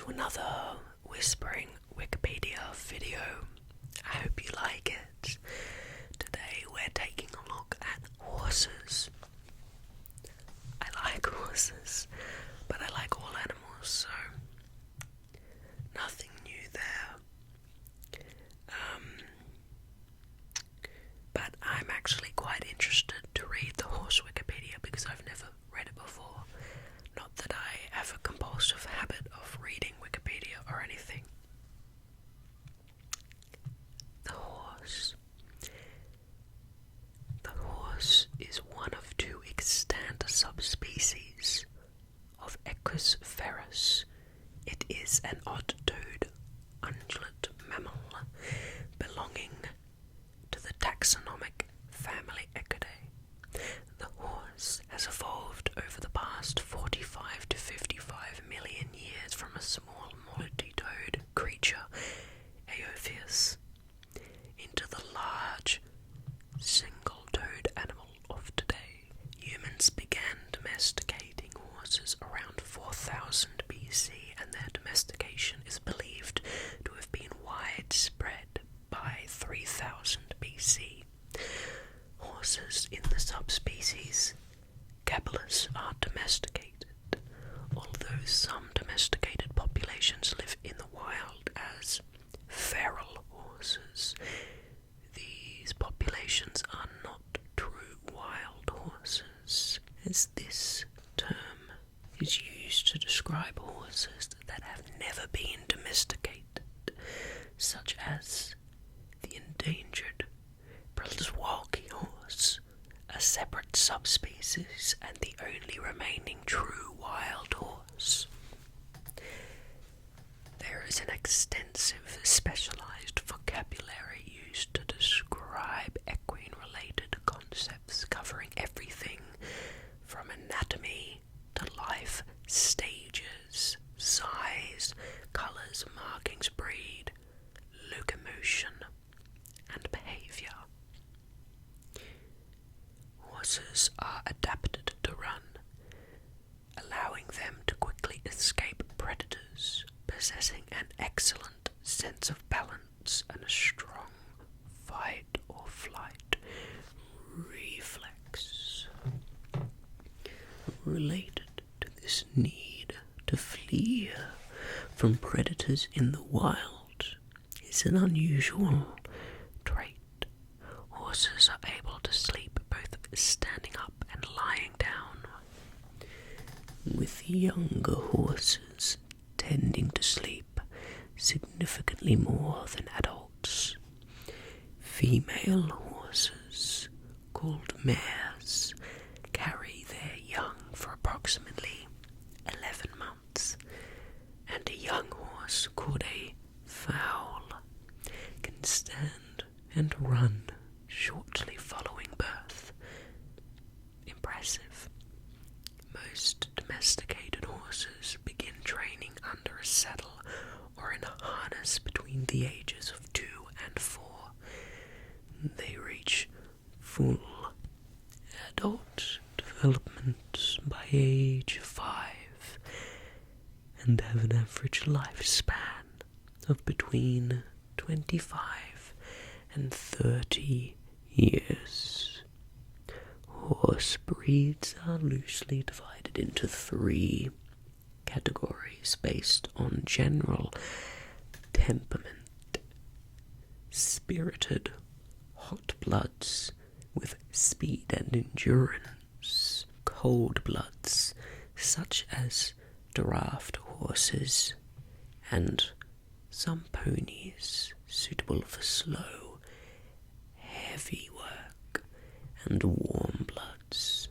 to another Whispering Wikipedia video. I hope you like it. Today we're taking a look at horses. I like horses, but I like all animals, so nothing new there. But I'm actually quite interested to read the horse Wikipedia because I've never read it before. Not that I have a compulsive habit of reading Wikipedia or anything. The horse. The horse is one of two extant subspecies of Equus ferus. It is an odd-toed ungulate mammal belonging to the taxonomic family Equidae. The horse has evolved over the past 45 to 55 million years from a small multi-toed creature, Aophius, into the large single-toed animal of today. Humans began domesticating horses around 4000 BC, and their domestication is believed to have been widespread by 3000 BC. Horses in the subspecies Cabalus are domesticated, although some domesticated populations live in the wild as feral horses. These populations are not true wild horses, as this term is used to describe horses that have never been domesticated, such as the endangered Brelswalkie horse, a separate subspecies and the only remaining true wild horse. There is an extensive specialized vocabulary used to describe equine-related concepts covering everything from anatomy to life stages, size, colors, markings, breed, locomotion, and behavior. Horses are adapted to run, allowing them to quickly escape predators, possessing an excellent sense of balance and a strong fight or flight reflex. Related to this need to flee from predators in the wild is an unusual trait. Horses are able to sleep both standing up and lying down, with younger horses tending to sleep significantly more than adults. Female horses, called mares, carry their young for approximately 11 months, and a young horse called a foal can stand and run shortly following birth. Impressive. Most domesticated horses begin training under a saddle or in a harness between the ages of 2 and 4. They reach full adult development by age 5 and have an average lifespan of between 25 and 30 years. Horse breeds are loosely divided into 3 categories based on general temperament: spirited hot bloods with speed and endurance, cold bloods such as draft horses, and some ponies suitable for slow, heavy work, and warm bloods,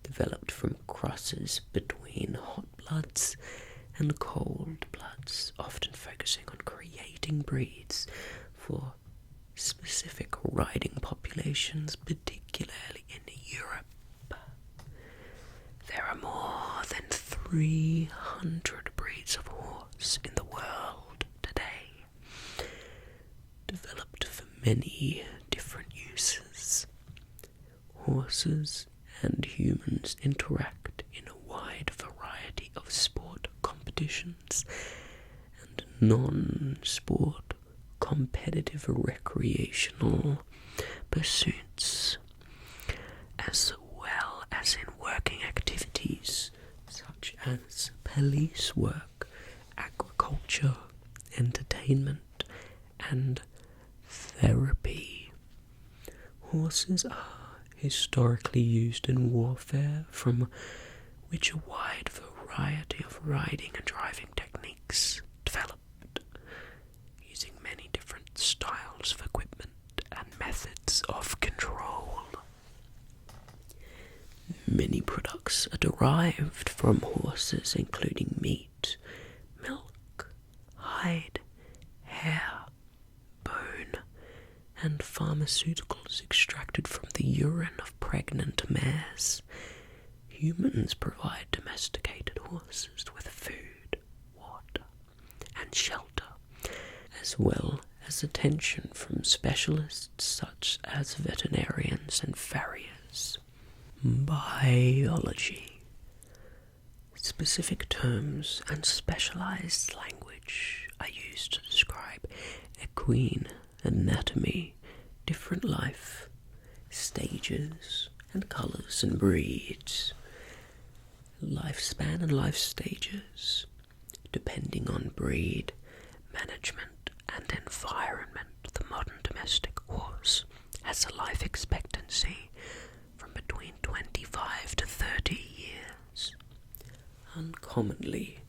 developed from crosses between hot bloods and cold bloods, often focusing on creating breeds for specific riding populations, particularly in Europe. There are more than 300 breeds of horse in the world today, developed for many different uses. Horses and humans interact in a wide variety of sport competitions non-sport, competitive recreational pursuits, as well as in working activities such as police work, agriculture, entertainment, and therapy. Horses are historically used in warfare, from which a wide variety of riding and driving techniques developed, using many different styles of equipment and methods of control. Many products are derived from horses, including meat, milk, hide, hair, bone, and pharmaceuticals extracted from the urine of pregnant mares. Humans provide domesticated horses with food, water, and shelter, as well as attention from specialists such as veterinarians and farriers. Biology. Specific terms and specialized language are used to describe equine anatomy, different life stages and colors and breeds, lifespan and life stages, depending on breed, management and environment. The modern domestic horse has a life expectancy from between 25 to 30 years. Uncommonly,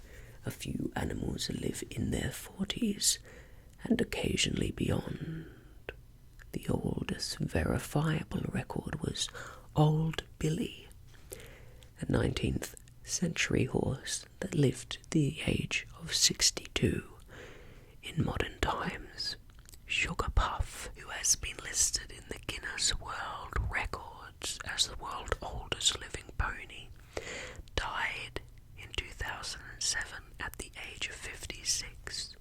a few animals live in their 40s and occasionally beyond. The oldest verifiable record was Old Billy, a 19th century horse that lived to the age of 62. In modern times, Sugar Puff, who has been listed in the Guinness World Records as the world's oldest living pony, died in 2007 at the age of 56.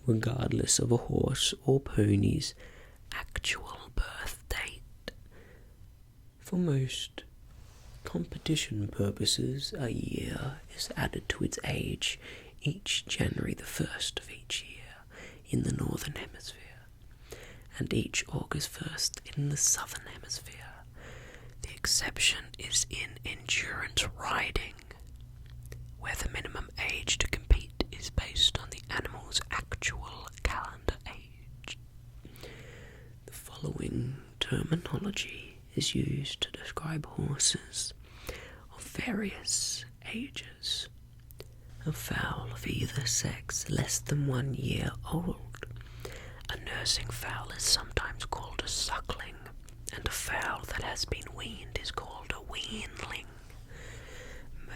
Regardless of a horse or pony's actual birth date, for most competition purposes, a year is added to its age each January the 1st of each year in the Northern Hemisphere, and each August 1st in the Southern Hemisphere. The exception is in endurance riding, where the minimum age to compete is based on the animal's actual calendar age. The following terminology is used to describe horses of various ages. A foal of either sex less than 1 year old. A nursing fowl is sometimes called a suckling, and a fowl that has been weaned is called a weanling.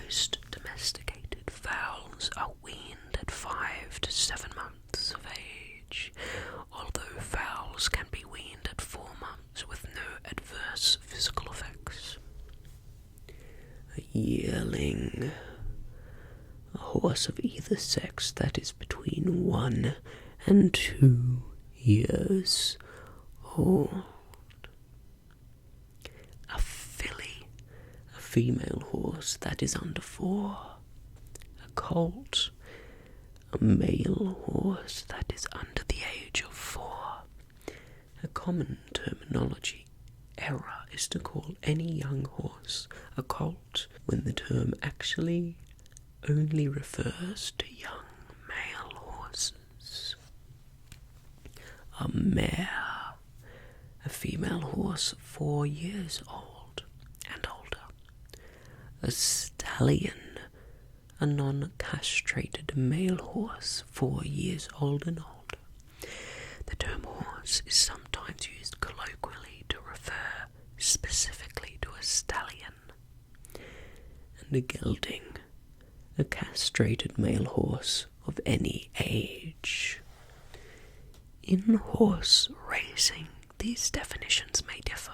Most domesticated fowls are weaned at 5 to 7 months of age, although fowls can be weaned at 4 months with no adverse physical effects. A yearling. A horse of either sex that is between 1 and 2 years old. A filly, a female horse that is under 4. A colt, a male horse that is under the age of 4. A common terminology error is to call any young horse a colt when the term actually only refers to young male horses. A mare, a female horse 4 years old and older. A stallion, a non-castrated male horse 4 years old and older. The term horse is sometimes used colloquially to refer specifically to a stallion. And a gelding, a castrated male horse of any age. In horse racing, these definitions may differ.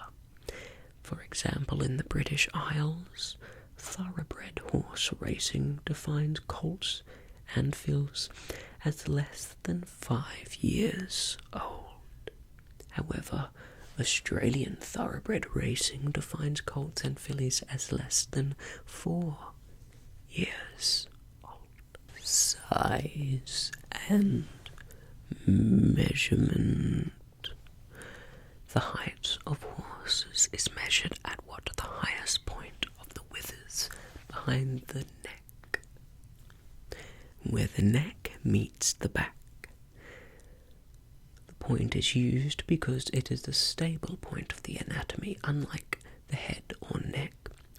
For example, in the British Isles, thoroughbred horse racing defines colts and fillies as less than 5 years old. However, Australian thoroughbred racing defines colts and fillies as less than 4 years old. Size and measurement. The height of horses is measured at what the highest point of the withers behind the neck, where the neck meets the back. The point is used because it is the stable point of the anatomy, unlike the head or neck,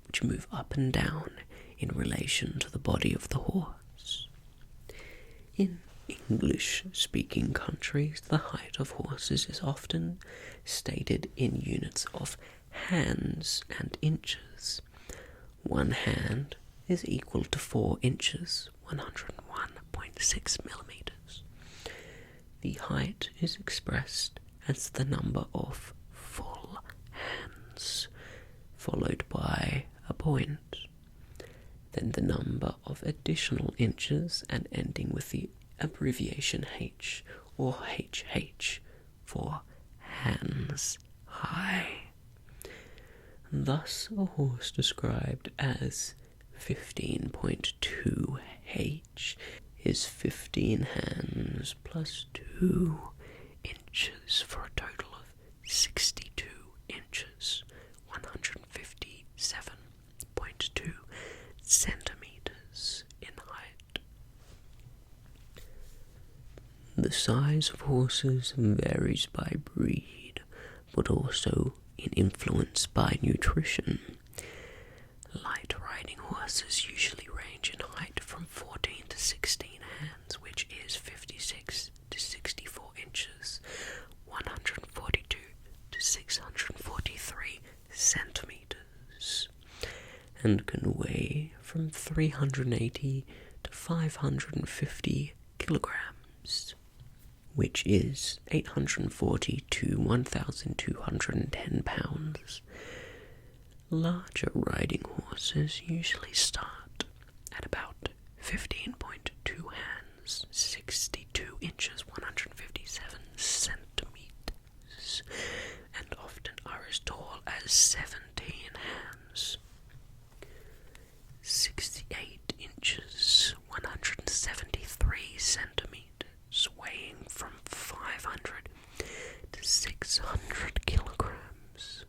which move up and down in relation to the body of the horse. In English-speaking countries, the height of horses is often stated in units of hands and inches. 1 hand is equal to 4 inches, 101.6 millimeters. The height is expressed as the number of full hands, followed by a point, then the number of additional inches, and ending with the abbreviation H or HH for hands high. Thus, a horse described as 15.2 H is 15 hands plus 2 inches for a total of 62 inches, 157.2 centimeters in height. The size of horses varies by breed, but also in influence by nutrition. Light riding horses usually range in height from 14 to 16 hands, which is 56 to 64 inches, 142 to 643 centimeters, and can weigh from 380 to 550 kilograms, which is 840 to 1,210 pounds. Larger riding horses usually start at about 15.2 hands, 62 inches, 157 centimeters, and often are as tall as 17 hands, 68 inches, 173 centimeters, weighing from 500 to 600 kilograms,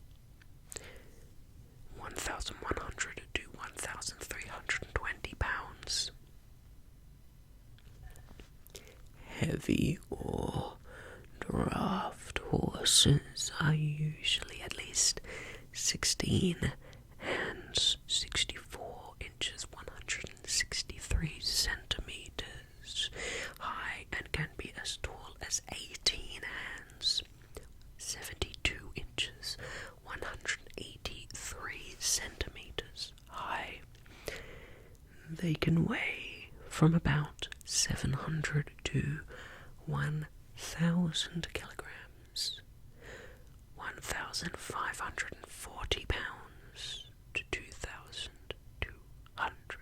1,100 to 1,320 pounds. Heavy or draft horses are usually at least 16 hands, 64 inches, 163 centimeters high, and can be as tall as 18 hands, 72 inches, 183 centimeters high. They can weigh from about 700 to 1,000 kilograms, 1,540 pounds to 2,200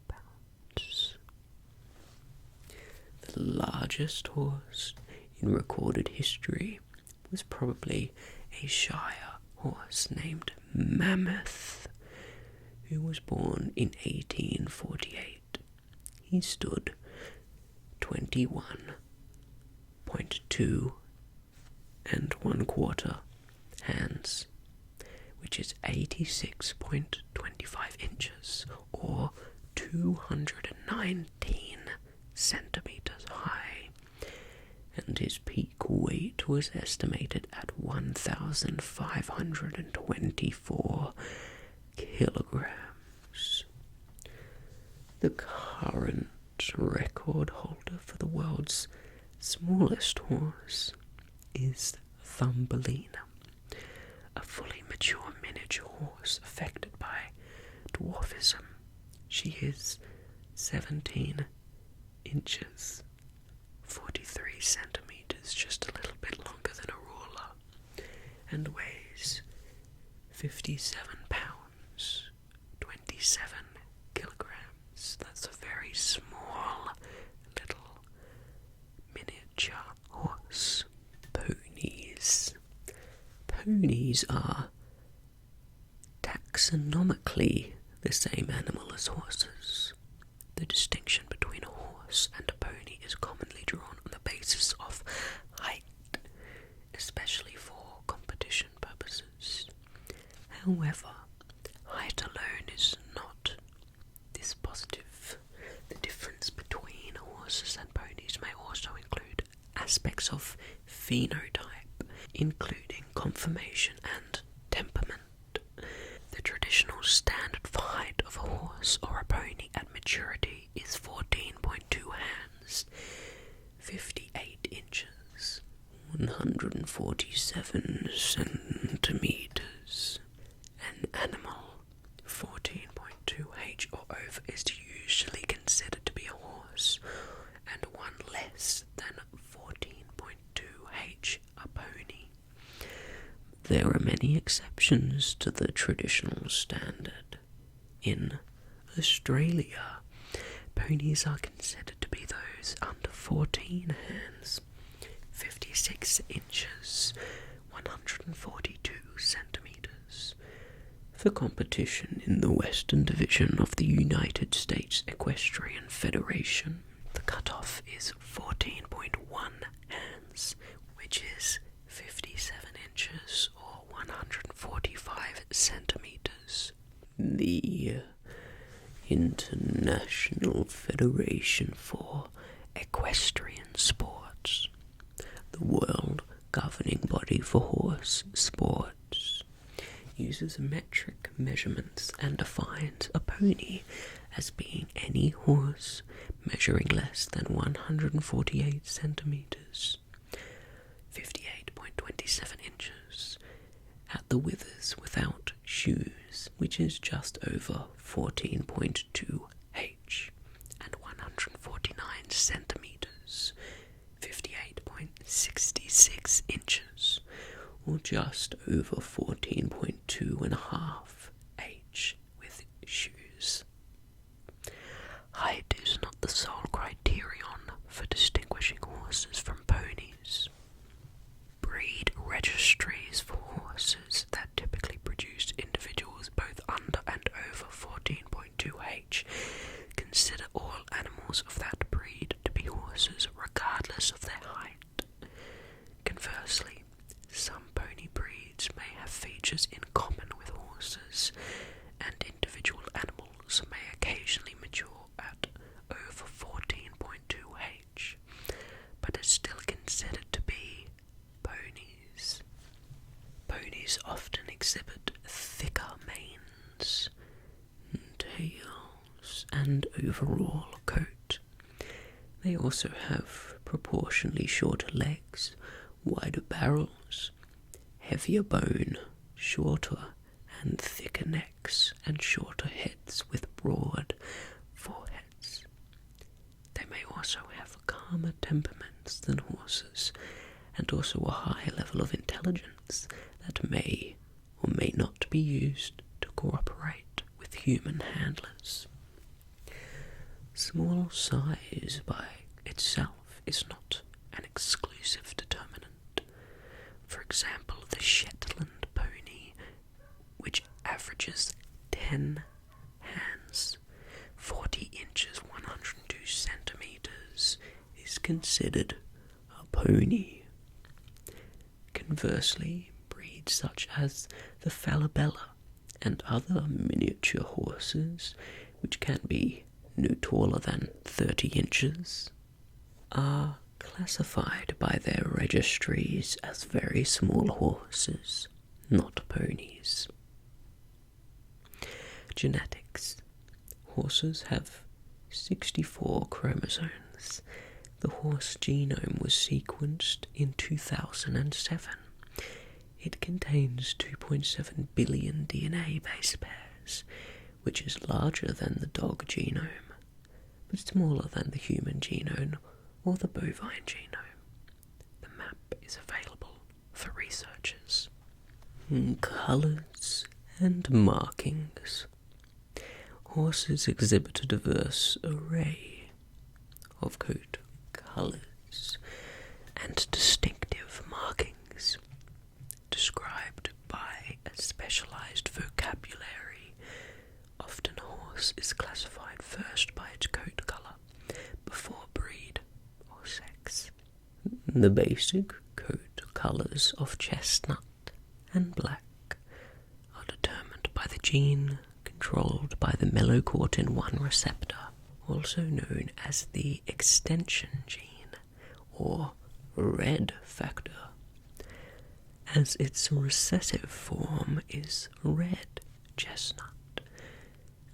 pounds. The largest horse in recorded history was probably a Shire horse named Mammoth, who was born in 1848. He stood 21.2 1/4 hands, which is 86.25 inches or 219 centimeters high, and his peak weight was estimated at 1,524 kilograms. The current record holder for the world's smallest horse is Thumbelina, a fully mature miniature horse affected by dwarfism. She is 17 inches, 43 centimeters, just a little bit longer than a ruler, and weighs 57 pounds, 27 kilograms. That's a very small little miniature horse. Ponies. Ponies are taxonomically the same animal as horses. The distinction between a horse and a pony is commonly drawn However, height alone is not dispositive. The difference between horses and ponies may also include aspects of phenotype, including conformation and temperament. The traditional standard for height of a horse or a pony at maturity is 14.2 hands, 58 inches, 147 centimeters. An animal 14.2 h or over is usually considered to be a horse, and one less than 14.2 h a pony. There are many exceptions to the traditional standard. In Australia, ponies are considered to be those under 14 hands, 56 inches, 142 centimeters. For competition in the Western Division of the United States Equestrian Federation, the cutoff is 14.1 hands, which is 57 inches or 145 centimeters. The International Federation for Equestrian Sports, the world governing body for horse sports, uses metric measurements and defines a pony as being any horse measuring less than 148 centimeters, 58.27 inches, at the withers without shoes, which is just over 14.2 h, and 149 centimeters, 58.66 inches, or just over 14.2.5 h with shoes. Height is not the sole criterion for distinguishing horses from ponies. Breed registries for horses that typically produce individuals both under and over 14.2 h consider all animals of that breed to be horses regardless of their height. Conversely, some pony breeds may have features in common with horses, and individual animals may occasionally mature at over 14.2 h, but are still considered to be ponies. Ponies often exhibit thicker manes, tails, and overall coat. They also have proportionally shorter legs, wider barrels, heavier bone, shorter and thicker necks, and shorter heads with broad foreheads. They may also have calmer temperaments than horses, and also a higher level of intelligence that may or may not be used to cooperate with human handlers. Small size by itself is not an exclusive determinant. For example, the Shetland pony, which averages 10 hands, 40 inches, 102 centimeters, is considered a pony. Conversely, breeds such as the Falabella and other miniature horses, which can be no taller than 30 inches, are classified by their registries as very small horses, not ponies. Genetics. Horses have 64 chromosomes. The horse genome was sequenced in 2007. It contains 2.7 billion DNA base pairs, which is larger than the dog genome, but smaller than the human genome or the bovine genome. The map is available for researchers. Colours and markings. Horses exhibit a diverse array of coat colours and distinctive markings, described by a specialised vocabulary. Often a horse is classified first by its coat colour, before breed or sex. The basic coat colours of chestnut and black are determined gene controlled by the melanocortin-1 receptor, also known as the extension gene, or red factor, as its recessive form is red chestnut,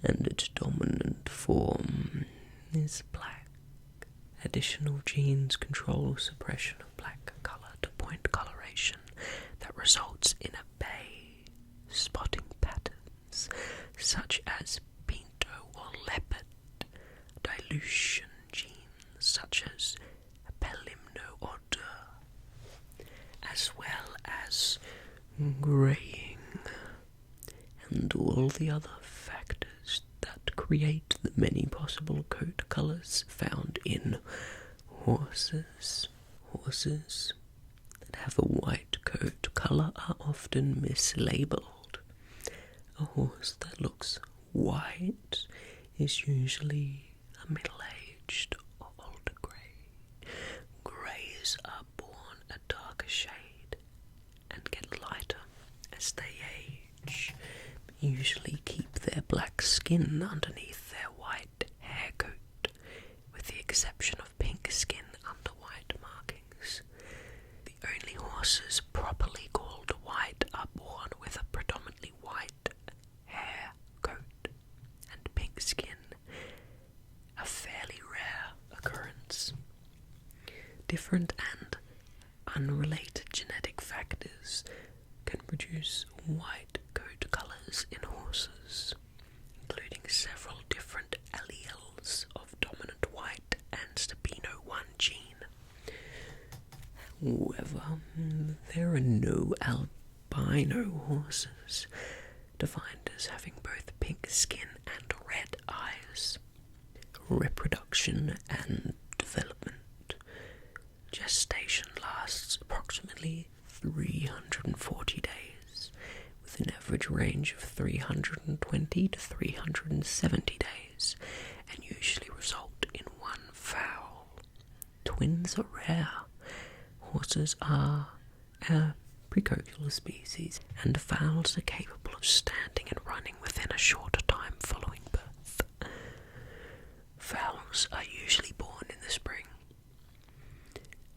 and its dominant form is black. Additional genes control suppression of black color to point coloration that results in bay spotting patterns, such as pinto or leopard. Dilution genes, such as pelimno-odor, as well as graying, and all the other factors that create the many possible coat colours found in horses. Horses that have a white coat colour are often mislabelled. A horse that looks white is usually a middle-aged or older grey. Greys are born a darker shade and get lighter as they age, but usually keep their black skin underneath their white hair coat, with the exception of pink skin under white markings. The only horses properly called white are born with a predominantly white hair coat and pink skin, a fairly rare occurrence. Different and unrelated genetic factors can produce white coat colours in horses, including several different alleles of dominant white and STB1 gene. However, there are no albino horses, defined as having both pink skin and red eyes. Reproduction and development. Gestation lasts approximately 340 days, with an average range of 320 to 370 days, and usually result in one foal. Twins are rare. Horses are a precocular species, and fowls are capable of standing and running within a shorter time following birth. Fowls are usually born in the spring.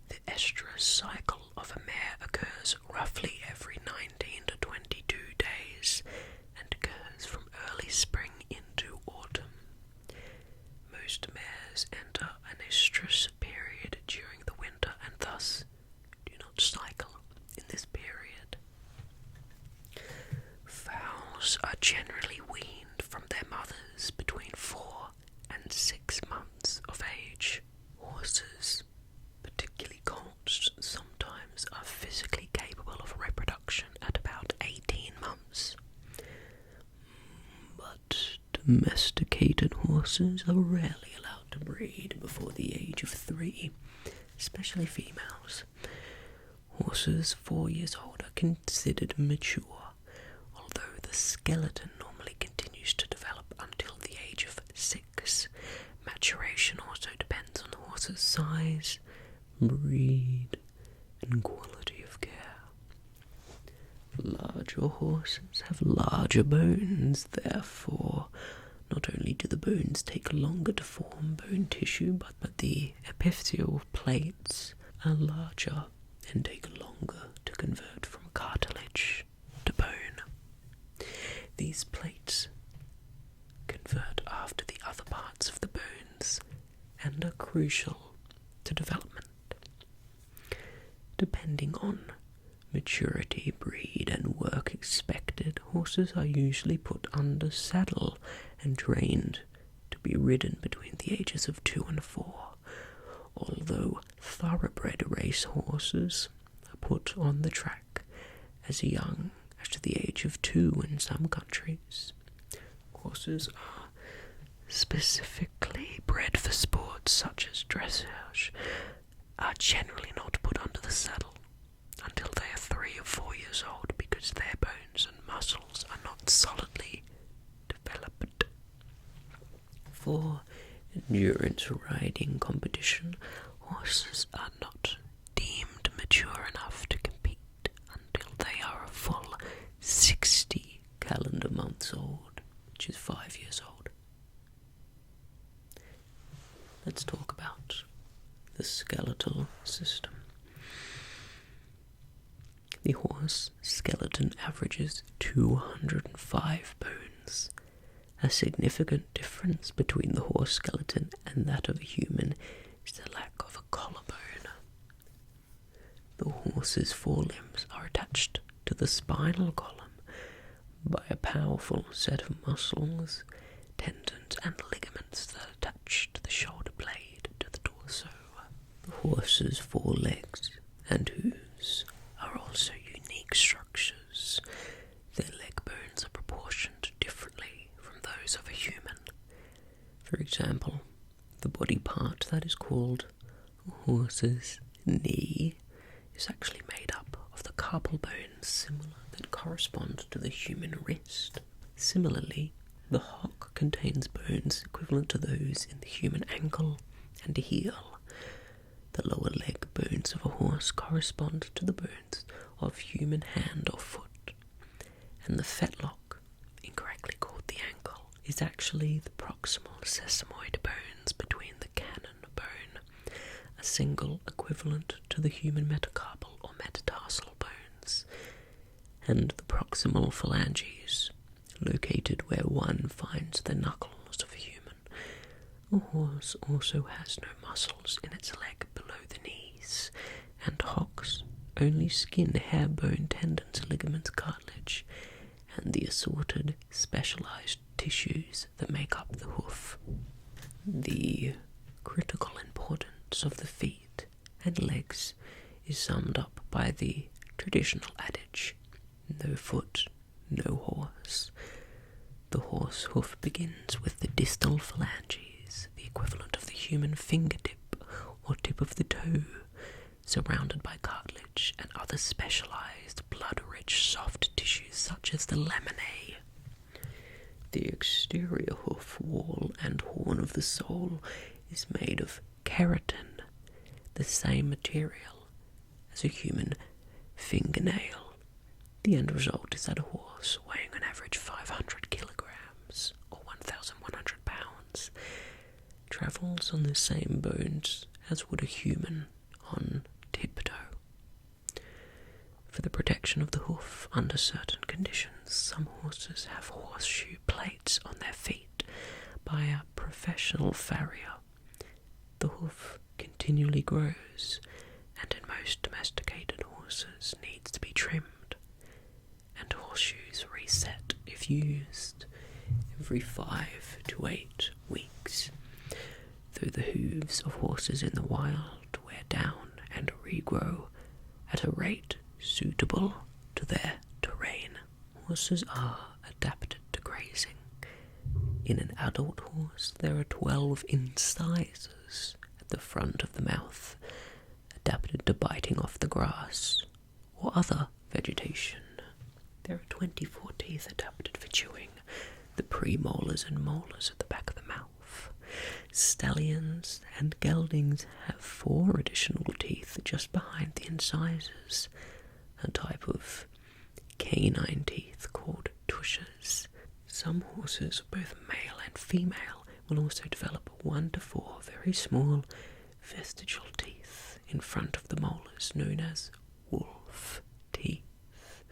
The estrus cycle of a mare occurs roughly every 19 to 22 days and occurs from early spring into autumn. Most mares enter an estrus period during the winter and thus do not cycle in this period. Fowls are generally weaned from their mothers between 4 and 6 months of age. Horses, particularly colts, sometimes are physically capable of reproduction at about 18 months. But domesticated horses are rarely allowed to breed before the age of 3, especially females. Horses 4 years old are considered mature, although the skeleton normally continues to develop until the age of 6. Maturation also depends on the horse's size, breed, and quality of care. Larger horses have larger bones, therefore, not only do the bones take longer to form bone tissue, but the epiphyseal plates are larger and take longer to convert from cartilage to bone. These plates convert after the other parts of the bones and are crucial to development. Depending on maturity, breed, and work expected, horses are usually put under saddle and trained to be ridden between the ages of 2 and 4, although thoroughbred race horses are put on the track as young as to the age of 2 in some countries. Horses are specifically bred for sports such as dressage, are generally not put under the saddle until they are 3 or 4 years old because their bones and muscles are not solidly developed. For endurance riding competition, horses are not deemed mature enough to compete until they are a full 60 calendar months old, which is 5 years old. Let's talk about the skeletal system. The horse skeleton averages 205 bones. A significant difference between the horse skeleton and that of a human is the lack of a collarbone. The horse's forelimbs are attached to the spinal column by a powerful set of muscles, tendons and ligaments that attach to the shoulder blade to the torso. The horse's forelegs and hooves are also unique structures. Their leg bones are proportioned differently from those of a human. For example, the body part that is called a horse's knee is actually made up of the carpal bones that correspond to the human wrist. Similarly, the hock contains bones equivalent to those in the human ankle and heel. The lower leg bones of a horse correspond to the bones of human hand or foot, and the fetlock, incorrectly called the ankle, is actually the proximal sesamoid bones between the cannon bone, a single equivalent to the human metacarpal or metatarsal bones, and the proximal phalanges, located where one finds the knuckles of a human. A horse also has no muscles in its leg below the knees, and hocks only skin, hair, bone, tendons, ligaments, cartilage, and the assorted specialized tissues that make up the hoof. The critical importance of the feet and legs is summed up by the traditional adage, "No foot, no horse." The horse hoof begins with the distal phalanges, the equivalent of the human fingertip or tip of the toe, surrounded by cartilage and other specialized blood-rich soft tissues such as the laminae. The exterior hoof, wall and horn of the sole is made of keratin, the same material as a human fingernail. The end result is that a horse weighing an average 500 kilograms or 1,100 pounds travels on the same bones as would a human on tiptoe. For the protection of the hoof under certain conditions, some horses have horseshoe plates on their feet by a professional farrier. The hoof continually grows, and in most domesticated horses needs to be trimmed, and horseshoes reset if used every 5 to 8 weeks. Though the hooves of horses in the wild wear down and regrow at a rate suitable to their terrain, horses are adapted to grazing. In an adult horse, there are 12 incisors at the front of the mouth, adapted to biting off the grass or other vegetation. There are 24 teeth adapted for chewing, the premolars and molars at the back of the mouth. Stallions and geldings have 4 additional teeth just behind the incisors, a type of canine teeth called tushes. Some horses, both male and female, will also develop 1 to 4 very small vestigial teeth in front of the molars, known as wolf teeth,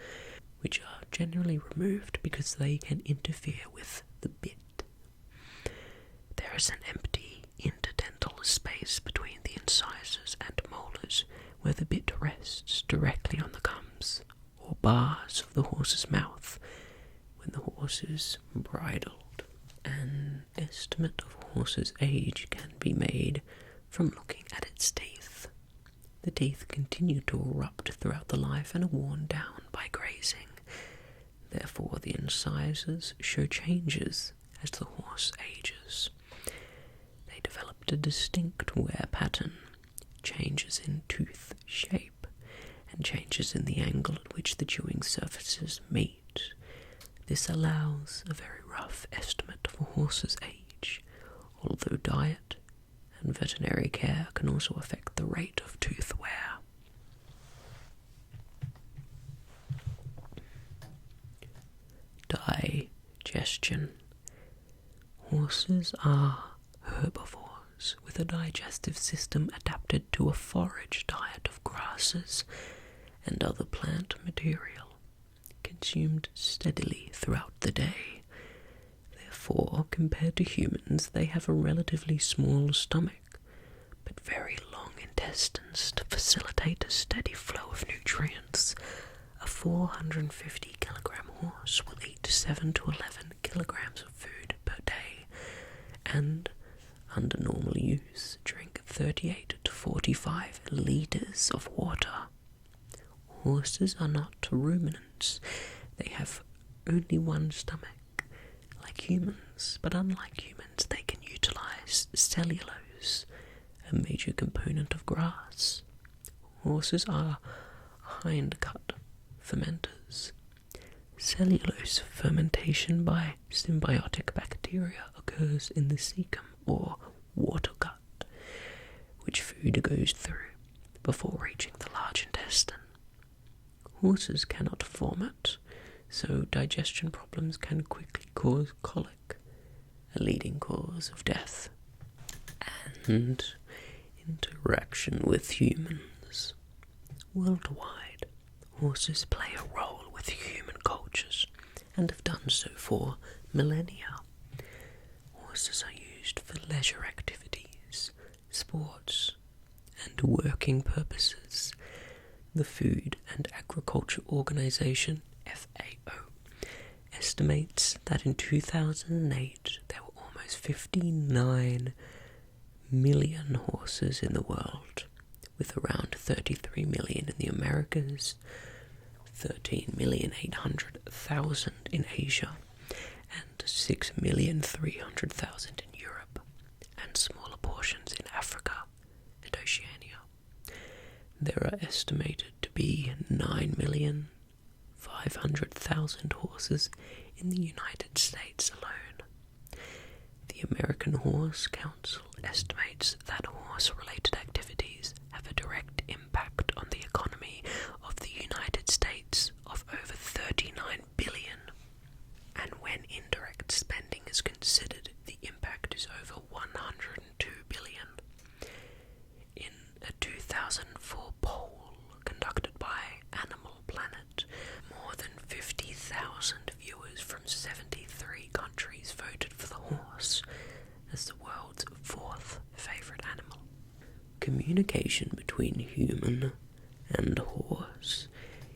which are generally removed because they can interfere with the bit. There is an empty interdental space between the incisors and molars where the bit rests directly on the gums or bars of the horse's mouth when the horse is bridled. An estimate of a horse's age can be made from looking at its teeth. The teeth continue to erupt throughout the life and are worn down by grazing. Therefore, the incisors show changes as the horse ages. They developed a distinct wear pattern, changes in tooth shape, and changes in the angle at which the chewing surfaces meet. This allows a very rough estimate of a horse's age, although diet and veterinary care can also affect the rate of tooth wear. digestion. Horses are herbivores with a digestive system adapted to a forage diet of grasses and other plant material, consumed steadily throughout the day. Therefore, compared to humans, they have a relatively small stomach, but very long intestines to facilitate a steady flow of nutrients. A 450 kilogram horse will eat 7 to 11 kilograms of food per day, and, under normal use, drink 38 to 45 litres of water. Horses are not ruminants. They have only one stomach, like humans, but unlike humans, they can utilize cellulose, a major component of grass. Horses are hindgut fermenters. Cellulose fermentation by symbiotic bacteria occurs in the cecum or water gut, which food goes through before reaching the large intestine. Horses cannot vomit, so digestion problems can quickly cause colic, a leading cause of death. And interaction with humans. Worldwide, horses play a role with human cultures and have done so for millennia. Horses are used for leisure activities, sports, and working purposes. The Food and Agriculture Organization, FAO, estimates that in 2008 there were almost 59 million horses in the world, with around 33 million in the Americas, 13,800,000 in Asia, and 6,300,000 in Europe, and smaller portions in Africa and Oceania. There are estimated to be 9,500,000 horses in the United States alone. The American Horse Council estimates that horse-related activities have a direct impact on the economy of the United States of over $39 billion, and when indirect spending is considered, the impact is over $102 billion. In a 2004 poll conducted by Animal Planet, more than 50,000 viewers from 73 countries voted for the horse as the world's fourth favourite animal. Communication between human and horse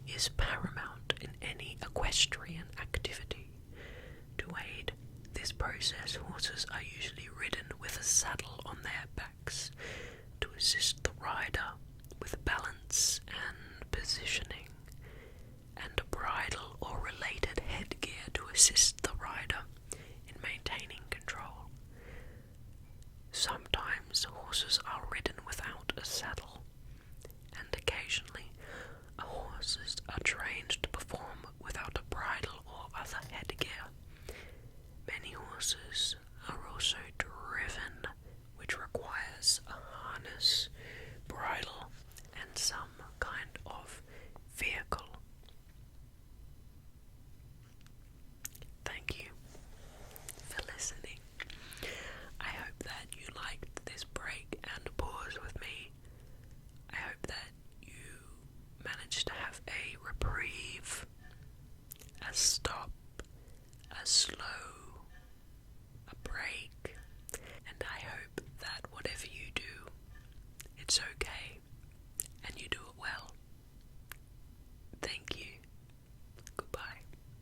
is paramount in any equestrian activity. To aid this process, horses are usually ridden with a saddle on their backs to assist the rider with balance and positioning, and a bridle or related headgear to assist the rider in maintaining control. Sometimes horses are ridden without a saddle, and occasionally horses are trained to perform without a bridle or other headgear. Many horses